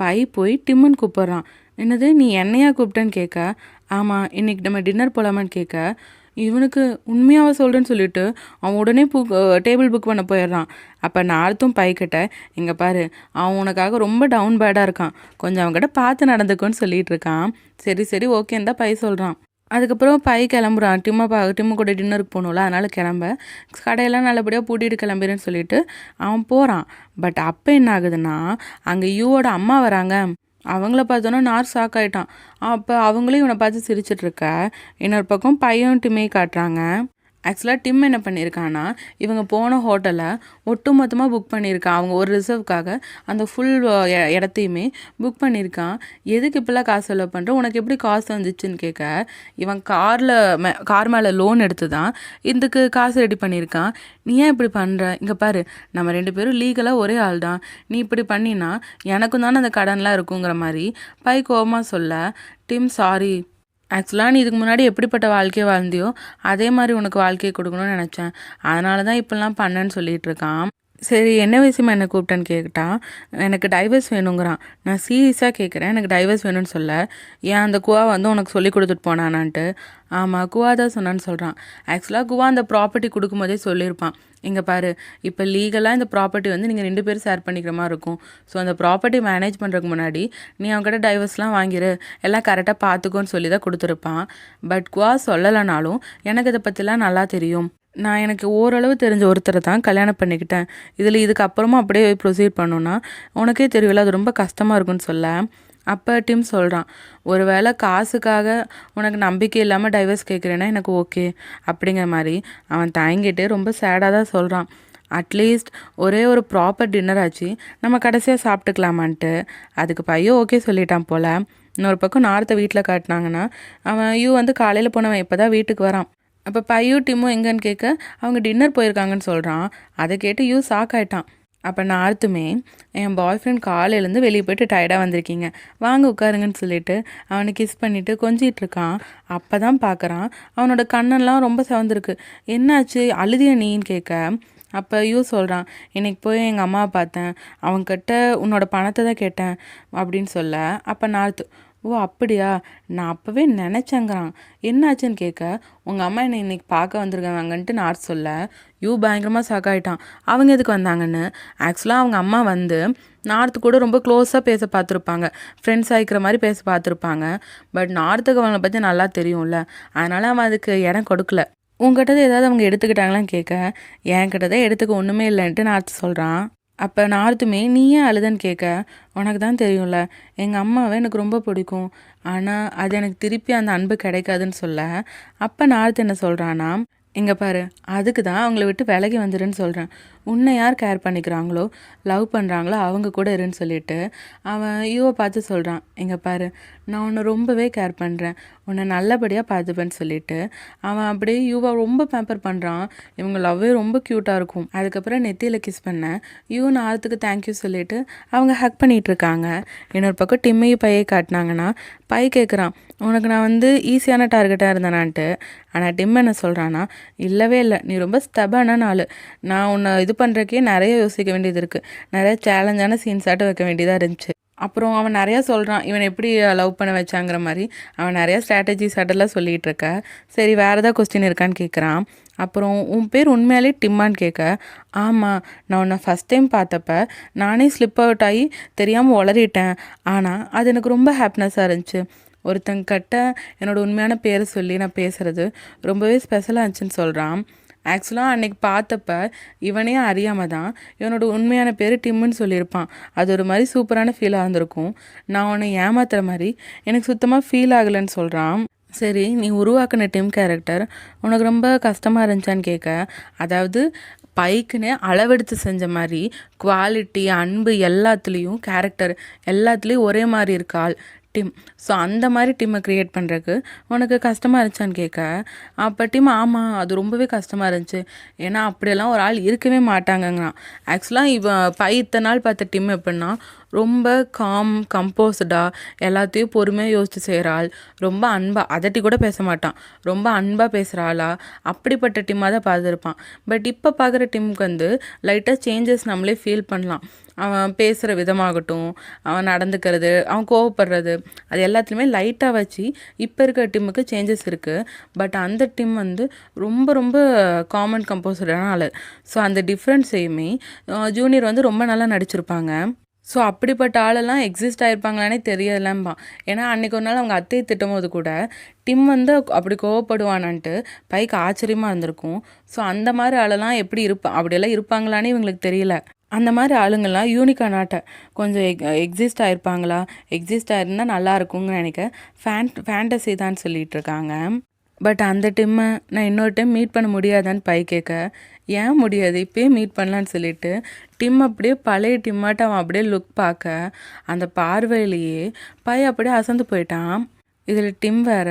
பை போய் டிம்முன்னு கூப்பிட்றான். என்னது நீ என்னையா கூப்பிட்டேன்னு கேட்க, ஆமாம் இன்றைக்கி நம்ம டின்னர் போகலாமான்னு கேட்க, இவனுக்கு உண்மையாக சொல்கிறேன்னு சொல்லிட்டு அவன் உடனே டேபிள் புக் பண்ண போயிடுறான். அப்போ நார்த்தும் பைக்கிட்ட, இங்கே பாரு அவன் உனக்காக ரொம்ப டவுன் பேடாக இருக்கான், கொஞ்சம் அவங்ககிட்ட பார்த்து நடந்துக்கோன்னு சொல்லிகிட்டு இருக்கான். சரி ஓகேன்னு தான் பை சொல்கிறான். அதுக்கப்புறம் பை கிளம்புறான். டிம்மு கூட டின்னருக்கு போகணும்ல, அதனால் கிளம்ப கடையெல்லாம் நல்லபடியாக பூட்டிட்டு கிளம்புறேன்னு சொல்லிட்டு அவன் போகிறான். பட் அப்போ என்ன ஆகுதுன்னா அங்கே யூவோட அம்மா வராங்க. அவங்கள பார்த்தோன்னா நார் ஷாக் ஆகிட்டான். அப்போ அவங்களும் இவனை பார்த்து சிரிச்சிட்ருக்க. இன்னொரு பக்கம் பையன் டிம்மே காட்டுறாங்க. ஆக்சுவலாக டிம் என்ன பண்ணியிருக்கான்னா இவங்க போன ஹோட்டலை ஒட்டு மொத்தமாக புக் பண்ணியிருக்கான். அவங்க ஒரு ரிசர்வ்க்காக அந்த ஃபுல் இடத்தையுமே புக் பண்ணியிருக்கான். எதுக்கு இப்போல்லாம் காசு செலவு பண்ணுற, உனக்கு எப்படி காசு வந்துச்சுன்னு கேட்க, இவன் கார் மேலே லோன் எடுத்து தான் இதுக்கு காசு ரெடி பண்ணியிருக்கான். நீ ஏன் இப்படி பண்ணுற, இங்கே பாரு நம்ம 2 பேரும் லீகலாக ஒரே ஆள் தான், நீ இப்படி பண்ணினா எனக்கும் தானே அந்த கடன்லாம் இருக்குங்கிற மாதிரி பை கோவமாக சொல்ல, டிம் சாரி, ஆக்சுவலாக நீ இதுக்கு முன்னாடி எப்படிப்பட்ட வாழ்க்கையை வாழ்ந்தியோ அதே மாதிரி உனக்கு வாழ்க்கையை கொடுக்கணும்னு நினச்சேன், அதனால தான் இப்படிலாம் பண்ணேன்னு சொல்லிகிட்டு இருக்கான். சரி என்ன விஷயமா என்ன கூப்பிட்டேன்னு கேட்டான். எனக்கு டைவர்ஸ் வேணுங்கிறான். நான் சீரியஸாக கேட்குறேன், எனக்கு டைவர்ஸ் வேணும்னு சொல்ல, ஏன் அந்த குவா வந்து உனக்கு சொல்லி கொடுத்துட்டு போனானான்ட்டு. ஆமாம் குவா தான் சொன்னான்னு சொல்கிறான். ஆக்சுவலாக குவா அந்த ப்ராப்பர்ட்டி கொடுக்கும்போதே சொல்லியிருப்பான், இங்கே பாரு இப்போ லீகலாக இந்த ப்ராப்பர்ட்டி வந்து நீங்கள் 2 பேரும் ஷேர் பண்ணிக்கிற மாதிரி இருக்கும். ஸோ அந்த ப்ராப்பர்ட்டி மேனேஜ் பண்ணுறதுக்கு முன்னாடி நீ அவங்ககிட்ட டைவர்ஸ்லாம் வாங்கிரு, எல்லாம் கரெக்டாக பார்த்துக்கோன்னு சொல்லி தான் கொடுத்துருப்பான். பட் குவா சொல்லலைனாலும் எனக்கு இதை பற்றிலாம் நல்லா தெரியும், நான் எனக்கு ஓரளவு தெரிஞ்ச ஒருத்தரை தான் கல்யாணம் பண்ணிக்கிட்டேன், இதில் இதுக்கப்புறமா அப்படியே ப்ரொசீட் பண்ணோன்னா உனக்கே தெரியல அது ரொம்ப கஷ்டமாக இருக்குன்னு சொல்ல. அப்போ டிம் சொல்கிறான், ஒரு வேளை காசுக்காக உனக்கு நம்பிக்கை இல்லாமல் டைவர்ஸ் கேட்குறேன்னா எனக்கு ஓகே அப்படிங்கிற மாதிரி அவன் தயங்கிட்டு ரொம்ப சேடாக தான் சொல்கிறான். அட்லீஸ்ட் ஒரே ஒரு ப்ராப்பர் டின்னர் ஆச்சு நம்ம கடைசியாக சாப்பிட்டுக்கலாமான்ட்டு. அதுக்கு பையன் ஓகே சொல்லிட்டான் போல். இன்னொரு பக்கம் நார்த்தை வீட்டில் காட்டினாங்கன்னா அவன் வந்து காலையில் போனவன் இப்போ தான் வீட்டுக்கு வரான். அப்போ பையும் டிம்மும் எங்கன்னு கேட்க அவங்க டின்னர் போயிருக்காங்கன்னு சொல்கிறான். அதை கேட்டு ஷாக் ஆகிட்டான். அப்போ நார்த்துமே, என் பாய் ஃப்ரெண்ட் காலையிலேருந்து வெளியே போய்ட்டு டயர்டாக வந்திருக்கீங்க, வாங்க உட்காருங்கன்னு சொல்லிட்டு அவனை கிஸ் பண்ணிவிட்டு கொஞ்சிகிட்டு இருக்கான். அப்போ தான் பார்க்குறான் அவனோட கண்ணெல்லாம் ரொம்ப சிவந்திருக்கு. என்னாச்சு அழுதிய நீன்னு கேட்க, அப்போ சொல்கிறான், இன்னைக்கு போய் எங்கள் அம்மாவை பார்த்தேன், அவங்கக்கிட்ட உன்னோட பணத்தை தான் கேட்டேன் அப்படின்னு சொல்ல. அப்போ நார்த்து, ஓ அப்படியா, நான் அப்போவே நினச்சேங்கிறான். என்னாச்சுன்னு கேட்க, உங்கள் அம்மா என்னை இன்றைக்கி பார்க்க வந்திருக்காங்கன்ட்டு நார்த் சொல்ல. பயங்கரமாக ஷாக் ஆகிட்டான், அவங்க எதுக்கு வந்தாங்கன்னு. ஆக்சுவலாக அவங்க அம்மா வந்து நார்த்து கூட ரொம்ப க்ளோஸாக பேச பார்த்துருப்பாங்க, ஃப்ரெண்ட்ஸ் ஆகிக்கிற மாதிரி பேச பார்த்துருப்பாங்க. பட் நார்த்துக்கு அவங்கள பற்றி நல்லா தெரியும்ல, அதனால் அவன் அதுக்கு இடம் கொடுக்கல. உங்ககிட்ட ஏதாவது அவங்க எடுத்துக்கிட்டாங்களான்னு கேட்க, என்கிட்ட தான் எடுத்துக்க ஒன்றுமே இல்லைன்ட்டு நார்த்து சொல்கிறான். அப்போ நார்த்துமே, நீ ஏன் அழுதன்னு கேட்க, உனக்கு தான் தெரியும்ல எங்கள் அம்மாவை எனக்கு ரொம்ப பிடிக்கும், ஆனால் அது எனக்கு திருப்பி அந்த அன்பு கிடைக்காதுன்னு சொல்ல. அப்போ நார்த்து என்ன சொல்கிறான்னா, இங்கே பாரு அதுக்கு தான் அவங்கள விட்டு விலகி வந்துடுன்னு சொல்கிறேன், உன்னை யார் கேர் பண்ணிக்கிறாங்களோ லவ் பண்ணுறாங்களோ அவங்க கூட இருன்னு சொல்லிட்டு அவன் யூவை பார்த்து சொல்கிறான். இங்கே பாரு நான் உன்னை ரொம்பவே கேர் பண்ணுறேன், உன்னை நல்லபடியாக பார்த்துப்பேன்னு சொல்லிட்டு அவன் அப்படியே யூவை ரொம்ப பேம்பர் பண்ணுறான். இவங்க லவ்வே ரொம்ப க்யூட்டாக இருக்கும். அதுக்கப்புறம் நெத்தியில் கிஸ் பண்ண யூ நார்த்துக்கு தேங்க்யூ சொல்லிட்டு அவங்க ஹக் பண்ணிகிட்டு இருக்காங்க. இன்னொரு பக்கம் டிம்மையும் பையை காட்டினாங்கன்னா பை கேட்குறான், உனக்கு நான் வந்து ஈஸியான டார்கெட்டாக இருந்தேனான்ட்டு. ஆனால் டிம் என்ன சொல்கிறான்னா, இல்லவே இல்லை, நீ ரொம்ப ஸ்டெபான ஆள், நான் உன்னை இது பண்ணுறக்கே நிறைய யோசிக்க வேண்டியது இருக்குது, நிறைய சேலஞ்சான சீன்ஸாட்டு வைக்க வேண்டியதாக இருந்துச்சு, அப்புறம் அவன் நிறையா சொல்கிறான் இவன் எப்படி லவ் பண்ண வச்சாங்கிற மாதிரி. அவன் நிறையா ஸ்ட்ராட்டஜிஸ் அதெல்லாம் சொல்லிகிட்டு இருக்க. சரி வேறு ஏதாவது கொஸ்டின் இருக்கான்னு கேட்குறான். அப்புறம் உன் பேர் உண்மையாலே டிம்மான்னு கேட்க, ஆமாம் நான் உன்னை ஃபஸ்ட் டைம் பார்த்தப்ப நானே ஸ்லிப் அவுட் ஆகி தெரியாமல் உளறிட்டேன். ஆனால் அது எனக்கு ரொம்ப ஹாப்பினஸ்ஸாக இருந்துச்சு. ஒருத்தங்கிட்ட என்னோடய உண்மையான பேரை சொல்லி நான் பேசுகிறது ரொம்பவே ஸ்பெஷலாக இருந்துச்சுன்னு சொல்கிறான். ஆக்சுவலாக அன்றைக்கி பார்த்தப்ப இவனே அறியாமல் தான் இவனோட உண்மையான பேர் டிம்முன்னு சொல்லியிருப்பான். அது ஒரு மாதிரி சூப்பரான ஃபீலாக இருந்திருக்கும். நான் உன்னை ஏமாத்துற மாதிரி எனக்கு சுத்தமாக ஃபீல் ஆகலைன்னு சொல்கிறான். சரி நீ உருவாக்கின டிம் கேரக்டர் உனக்கு ரொம்ப கஷ்டமாக இருந்துச்சான்னு கேட்க, அதாவது பைக்குன்னு அளவெடுத்து செஞ்ச மாதிரி குவாலிட்டி அன்பு எல்லாத்துலேயும் கேரக்டர் எல்லாத்துலேயும் ஒரே மாதிரி இருக்காள் டிம். ஸோ அந்த மாதிரி டிம்மை க்ரியேட் பண்ணுறதுக்கு உனக்கு கஷ்டமாக இருந்துச்சான்னு கேட்க, அப்போ டிம் ஆமாம் அது ரொம்பவே கஷ்டமாக இருந்துச்சு. ஏன்னா அப்படியெல்லாம் ஒரு ஆள் இருக்கவே மாட்டாங்கங்கிறான். ஆக்சுவலாக இவன் இத்தனை நாள் பார்த்த டிம் எப்படின்னா ரொம்ப கம்போஸ்டாக எல்லாத்தையும் பொறுமையாக யோசித்து செய்கிற ஆள். ரொம்ப அன்பாக அதட்டி கூட பேச மாட்டான். ரொம்ப அன்பாக பேசுகிற ஆளா அப்படிப்பட்ட டிம்மாக தான் பார்த்துருப்பான். பட் இப்போ பார்க்குற டிம்க்கு வந்து லைட்டாக சேஞ்சஸ் நம்மளே ஃபீல் பண்ணலாம். அவன் பேசுகிற விதமாகட்டும், அவன் நடந்துக்கிறது, அவன் கோவப்படுறது, அது எல்லாத்துலேயுமே லைட்டாக வச்சு இப்போ இருக்கிற டிம்முக்கு சேஞ்சஸ் இருக்குது. பட் அந்த டிம் வந்து ரொம்ப ரொம்ப கம்போஸ்டான ஆள். ஸோ அந்த டிஃப்ரென்ஸையுமே ஜூனியர் வந்து ரொம்ப நல்லா நடிச்சிருப்பாங்க. ஸோ அப்படிப்பட்ட ஆளெல்லாம் எக்ஸிஸ்ட் ஆகிருப்பாங்களானே தெரியலம்பான். ஏன்னா அன்றைக்கி ஒரு நாள் அவங்க அத்தையை திட்டும் போது கூட டிம் வந்து அப்படி கோவப்படுவானான்ட்டு பைக்கு ஆச்சரியமாக இருந்திருக்கும். ஸோ அந்த மாதிரி ஆளெல்லாம் எப்படி அப்படியெல்லாம் இருப்பாங்களான்னு இவங்களுக்கு தெரியல. அந்த மாதிரி ஆளுங்கள்லாம் யூனிக்கானாட்ட கொஞ்சம் எக்ஸிஸ்ட் ஆகிருப்பாங்களா, எக்ஸிஸ்ட் ஆகிருந்தால் நல்லா இருக்கும்னு நினைக்க ஃபேண்டசி தான் சொல்லிகிட்டு இருக்காங்க. பட் அந்த டிம்மை நான் இன்னொரு டைம் மீட் பண்ண முடியாதான்னு பை கேட்க, ஏன் முடியாது இப்போயே மீட் பண்ணலான்னு சொல்லிட்டு டிம் அப்படியே பழைய டிம்மாட்ட அவன் அப்படியே லுக் பார்க்க அந்த பார்வையிலேயே பை அப்படியே அசந்து போயிட்டான். இதில் டிம் வேற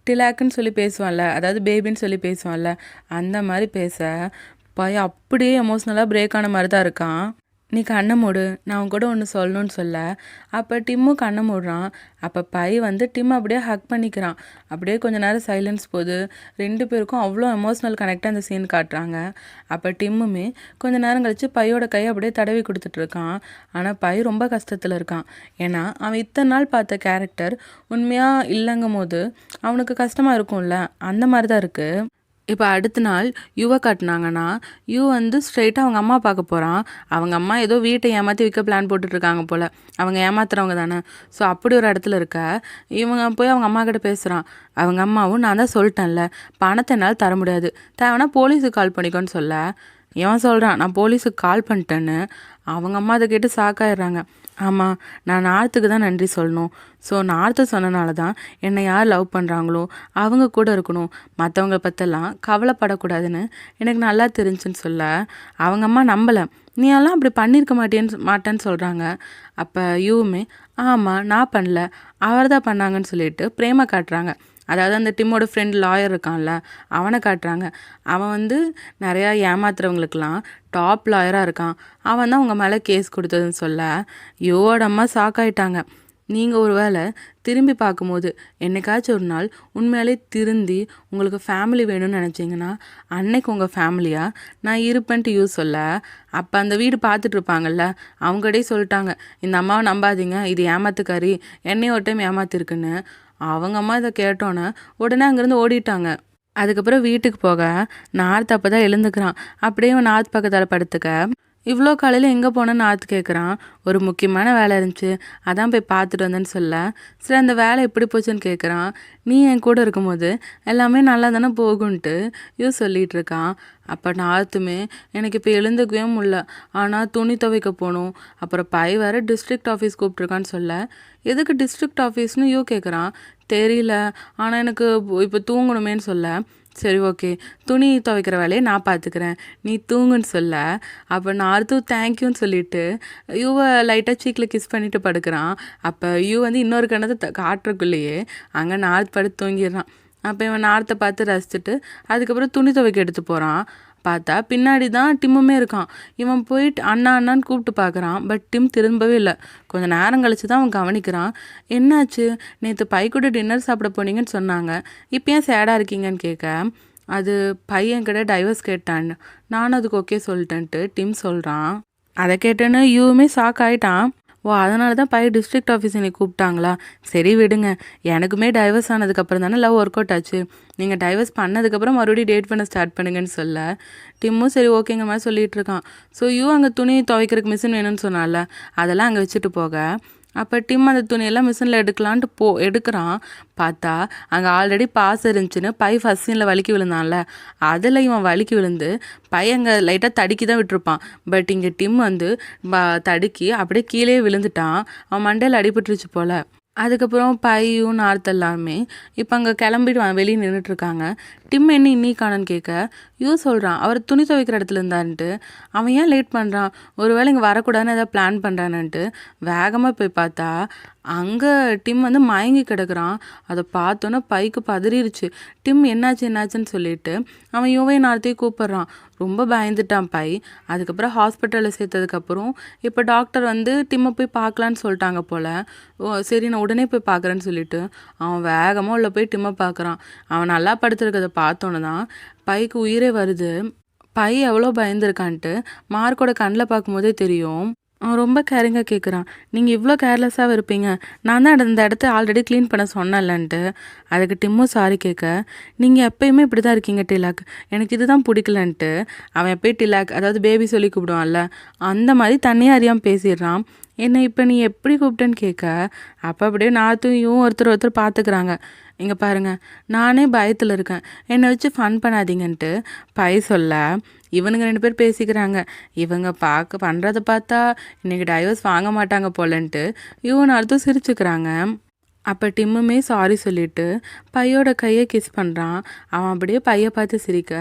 டிலாக்குன்னு சொல்லி பேசுவான்ல, அதாவது பேபின்னு சொல்லி பேசுவான்ல, அந்த மாதிரி பேச பை அப்படியே எமோஷ்னலாக பிரேக் ஆன மாதிரி தான் இருக்கான். நீ கண்ணை மூடு, நான் அவன் கூட ஒன்று சொல்லணும்னு சொல்ல, அப்போ டிம்மும் கண்ணை மூடுறான். அப்போ பை வந்து டிம் அப்படியே ஹக் பண்ணிக்கிறான். அப்படியே கொஞ்ச நேரம் சைலன்ஸ் போகுது. 2 பேருக்கும் அவ்வளோ எமோஷ்னல் கனெக்டாக அந்த சீன் காட்டுறாங்க. அப்போ டிம்முமே கொஞ்ச நேரம் கழித்து பையோட கையை அப்படியே தடவி கொடுத்துட்ருக்கான். ஆனால் பை ரொம்ப கஷ்டத்தில் இருக்கான். ஏன்னா அவன் இத்தனை நாள் பார்த்த கேரக்டர் உண்மையாக இல்லைங்கும் போது அவனுக்கு கஷ்டமாக இருக்கும்ல, அந்த மாதிரி தான் இருக்குது. இப்போ அடுத்த நாள் யுவை காட்டினாங்கன்னா யூ வந்து ஸ்ட்ரெயிட்டாக அவங்க அம்மா பார்க்க போகிறான். அவங்க அம்மா ஏதோ வீட்டை ஏமாற்றி விற்க பிளான் போட்டுட்ருக்காங்க போல். அவங்க ஏமாத்துறவங்க தானே. ஸோ அப்படி ஒரு இடத்துல இருக்க இவங்க போய் அவங்க அம்மா கிட்ட பேசுகிறான். அவங்க அம்மாவும் நான் தான் சொல்லிட்டேன்ல பணத்தை என்னால் தர முடியாது, தேவைன்னா போலீஸுக்கு கால் பண்ணிக்கோன்னு சொல்ல, இவன் சொல்கிறான் நான் போலீஸுக்கு கால் பண்ணிட்டேன்னு. அவங்க அம்மா அதை கேட்டு ஷாக்காயிடுறாங்க. ஆமாம் நான் நார்த்துக்கு தான் நன்றி சொல்லணும். ஸோ நார்த்தை சொன்னனால தான் என்னை யார் லவ் பண்ணுறாங்களோ அவங்க கூட இருக்கணும், மற்றவங்கள பற்றெல்லாம் கவலைப்படக்கூடாதுன்னு எனக்கு நல்லா தெரிஞ்சுன்னு சொல்ல, அவங்க அம்மா நம்பலை. நீ எல்லாம் அப்படி பண்ணியிருக்க மாட்டேன்னு சொல்கிறாங்க. அப்போ யூவுமே ஆமாம் நான் பண்ணல, அவர் தான் பண்ணாங்கன்னு சொல்லிட்டு பிரேமா காட்டுறாங்க. அதாவது அந்த டிம்மோட ஃப்ரெண்ட் லாயர் இருக்கான்ல அவனை காட்டுறாங்க. அவன் வந்து நிறையா ஏமாத்துறவங்களுக்கெல்லாம் டாப் லாயராக இருக்கான். அவன் தான் உங்கள் மேலே கேஸ் கொடுத்ததுன்னு சொல்ல யோட அம்மா ஷாக்காயிட்டாங்க. நீங்கள் ஒரு வேளை திரும்பி பார்க்கும்போது என்னைக்காச்சும் ஒரு நாள் உண்மையாலே திருந்தி உங்களுக்கு ஃபேமிலி வேணும்னு நினச்சிங்கன்னா அன்னைக்கு உங்கள் ஃபேமிலியாக நான் இருப்பேன்ட்டு யூஸ் சொல்ல, அப்போ அந்த வீடு பார்த்துட்டு இருப்பாங்கல்ல அவங்ககிட்டே சொல்லிட்டாங்க இந்த அம்மாவை நம்பாதீங்க, இது ஏமாத்துக்காரி, என்னையும் ஒரு டைம் ஏமாத்திருக்குன்னு. அவங்க அம்மா இதை கேட்டோன்னே உடனே அங்கேருந்து ஓடிட்டாங்க. அதுக்கப்புறம் வீட்டுக்கு போக நார்த் அப்போ தான் எழுந்துக்கிறான். அப்படியே நார்த் பக்கத்தால் படுத்துக்க, இவ்வளோ காலையில் எங்கே போனேன்னு நார்த்து கேட்குறான். ஒரு முக்கியமான வேலை இருந்துச்சு, அதான் போய் பார்த்துட்டு வந்தேன்னு சொல்ல, சரி அந்த வேலை எப்படி போச்சுன்னு கேட்குறான். நீ என் கூட இருக்கும்போது எல்லாமே நல்லா தானே போகுன்ட்டு சொல்லிகிட்டு இருக்கான். அப்போ நார்த்துமே எனக்கு இப்போ எழுந்துக்கவே முடியல, ஆனால் துணி துவைக்க போகணும், அப்புறம் பை வேறு டிஸ்ட்ரிக்ட் ஆஃபீஸ் கூப்பிட்ருக்கான்னு சொல்ல, எதுக்கு டிஸ்ட்ரிக்ட் ஆஃபீஸ்னு கேட்குறான். தெரியல, ஆனால் எனக்கு இப்போ தூங்கணுமேன்னு சொல்ல, சரி ஓகே துணி துவைக்கிற வேலையை நான் பார்த்துக்கிறேன், நீ தூங்குன்னு சொல்ல, அப்போ நார்த்து தேங்க்யூன்னு சொல்லிவிட்டு யூவை லைட்டாக சீக்கில் கிஸ் பண்ணிவிட்டு படுக்கிறான். அப்போ யூ வந்து இன்னொரு கணத்தை காட்டுறக்குள்ளேயே அங்கே நார்த் படுத்து தூங்கிடுறான். அப்போ இவன் நார்த்தை பார்த்து ரசிச்சுட்டு அதுக்கப்புறம் துணி துவைக்க எடுத்து போகிறான். பார்த்தா பின்னாடி தான் டிம்முமே இருக்கான். இவன் போயிட்டு அண்ணா அண்ணான்னு கூப்பிட்டு பார்க்குறான். பட் டிம் திரும்பவே இல்லை. கொஞ்சம் நேரம் கழிச்சு தான் அவன் கவனிக்கிறான். என்னாச்சு, நேற்று பை கூட டின்னர் சாப்பிட போனீங்கன்னு சொன்னாங்க, இப்போ ஏன் சேடாக இருக்கீங்கன்னு கேட்க, அது பையன் கிட்ட டைவர்ஸ் கேட்டான், நானும் அதுக்கு ஓகே சொல்லிட்டேன்ட்டு டிம் சொல்கிறான். அதை கேட்டேன்னு யூவுமே ஷாக் ஆகிட்டான். ஓ அதனால தான் பையன் டிஸ்ட்ரிக்ட் ஆஃபீஸ் என்னை கூப்பிட்டாங்களா? சரி விடுங்க. எனக்குமே டைவர்ஸ் ஆனதுக்கப்புறம் தானே லவ் ஒர்க் அவுட் ஆச்சு. நீங்கள் டைவர்ஸ் பண்ணதுக்கப்புறம் மறுபடியும் டேட் பண்ண ஸ்டார்ட் பண்ணுங்கன்னு சொல்ல டிம்மும் சரி ஓகேங்க மாதிரி சொல்லிட்டு இருக்கான். ஸோ அங்கே துணி துவைக்கிறதுக்கு மிஷின் வேணும்னு சொன்னால அதெல்லாம் அங்கே வச்சுட்டு போக அப்போ டிம் அந்த துணியெல்லாம் மிஷினில் எடுக்கலான்ட்டு எடுக்கிறான். பார்த்தா அங்கே ஆல்ரெடி பாஸ் இருந்துச்சுன்னு பை ஃபஸ்ட் சீனில் வலிக்கி விழுந்தான்ல, அதில் இவன் வலிக்கி விழுந்து அங்கே லைட்டாக தடுக்கி தான் விட்டுருப்பான். பட் இங்கே டிம் வந்து தடுக்கி அப்படியே கீழே விழுந்துட்டான். அவன் மண்டையில் அடிபட்டுருச்சு போல். அதுக்கப்புறம் பையும் நார்த் எல்லாமே இப்போ அங்கே கிளம்பிடுவான், வெளியே நின்றுட்டுருக்காங்க. டிம் என்ன இன்னைக்கு காணன்னு கேட்க சொல்கிறான் அவர் துணி துவைக்கிற இடத்துல இருந்தான்ட்டு. அவன் ஏன் லேட் பண்ணுறான், ஒருவேளை இங்கே வரக்கூடாதுன்னு ஏதாவது பிளான் பண்ணுறான்னுட்டு வேகமாக போய் பார்த்தா அங்கே டிம் வந்து மயங்கி கிடக்குறான். அதை பார்த்தோன்னே பைக்கு பதறிடுச்சு. டிம் என்னாச்சுன்னு சொல்லிட்டு அவன் யுவையும் நார்த்தையும் கூப்பிட்றான். ரொம்ப பயந்துட்டான் பை. அதுக்கப்புறம் ஹாஸ்பிட்டலில் சேர்த்ததுக்கப்புறம் இப்போ டாக்டர் வந்து டிம்மை போய் பார்க்கலான்னு சொல்லிட்டாங்க போல். ஓ சரி நான் உடனே போய் பார்க்குறேன்னு சொல்லிட்டு அவன் வேகமாக உள்ள போய் டிம்மை பார்க்குறான். அவன் நல்லா படுத்துருக்கதை பார்த்தோன்னு தான் பைக்கு உயிரே வருது. பை எவ்வளோ பயந்துருக்கான்ட்டு மார்க்கோட கண்ணில் பார்க்கும்போதே தெரியும். அவன் ரொம்ப கேரிங்காக கேட்குறான், நீங்கள் இவ்வளோ கேர்லெஸ்ஸாக இருப்பீங்க, நான் தான் அந்த இடத்த ஆல்ரெடி க்ளீன் பண்ண சொன்னேன்லன்ட்டு. அதுக்கு டிம்மும் சாரி கேட்க நீங்கள் எப்பயுமே இப்படி தான் இருக்கீங்க டிலாக், எனக்கு இது தான் பிடிக்கலன்ட்டு அவன் எப்போயும் டிலாக் அதாவது பேபி சொல்லி கூப்பிடுவான்ல அந்த மாதிரி தண்ணியாக அறியாமல் பேசிடுறான். என்னை இப்போ நீ எப்படி கூப்பிட்டேன்னு கேட்க அப்போ அப்படியே நாத்தும் ஒருத்தர் பார்த்துக்கிறாங்க. இங்கே பாருங்கள் நானே பயத்தில் இருக்கேன், என்னை வச்சு ஃபன் பண்ணாதீங்கன்ட்டு பை சொல்ல இவனுங்க 2 பேர் பேசிக்கிறாங்க. இவங்க பண்ணுறதை பார்த்தா இன்றைக்கி டைவர்ஸ் வாங்க மாட்டாங்க போலன்ட்டு நார்த்தும் சிரிச்சுக்கிறாங்க. அப்போ டிம்முமே சாரி சொல்லிவிட்டு பையோட கையை கிஸ் பண்ணுறான். அவன் அப்படியே பையை பார்த்து சிரிக்க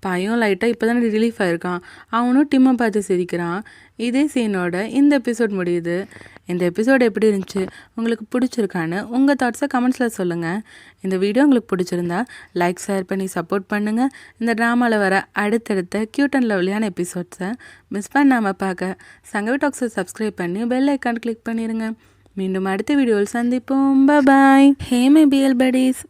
பையன் லைட்டாக இப்போ தானே ரிலீஃப் ஆகிருக்கான். அவனும் டிம்மை பார்த்து சிரிக்கிறான். இதே சீனோட இந்த எபிசோட் முடியுது. இந்த எபிசோட் எப்படி இருந்துச்சு, உங்களுக்கு பிடிச்சிருக்கான்னு உங்கள் தாட்ஸை கமெண்ட்ஸில் சொல்லுங்கள். இந்த வீடியோ உங்களுக்கு பிடிச்சிருந்தா லைக் ஷேர் பண்ணி சப்போர்ட் பண்ணுங்கள். இந்த ட்ராமாவில் வர அடுத்தடுத்த க்யூட் அண்ட் லவ்லியான எபிசோட்ஸை மிஸ் பண்ணாமல் பார்க்க சங்கவி டாக்ஸை சப்ஸ்கிரைப் பண்ணி பெல் ஐக்கான் கிளிக் பண்ணிடுங்க. மீண்டும் அடுத்த வீடியோவில் சந்திப்போம். பாய். Hey my BL படீஸ்.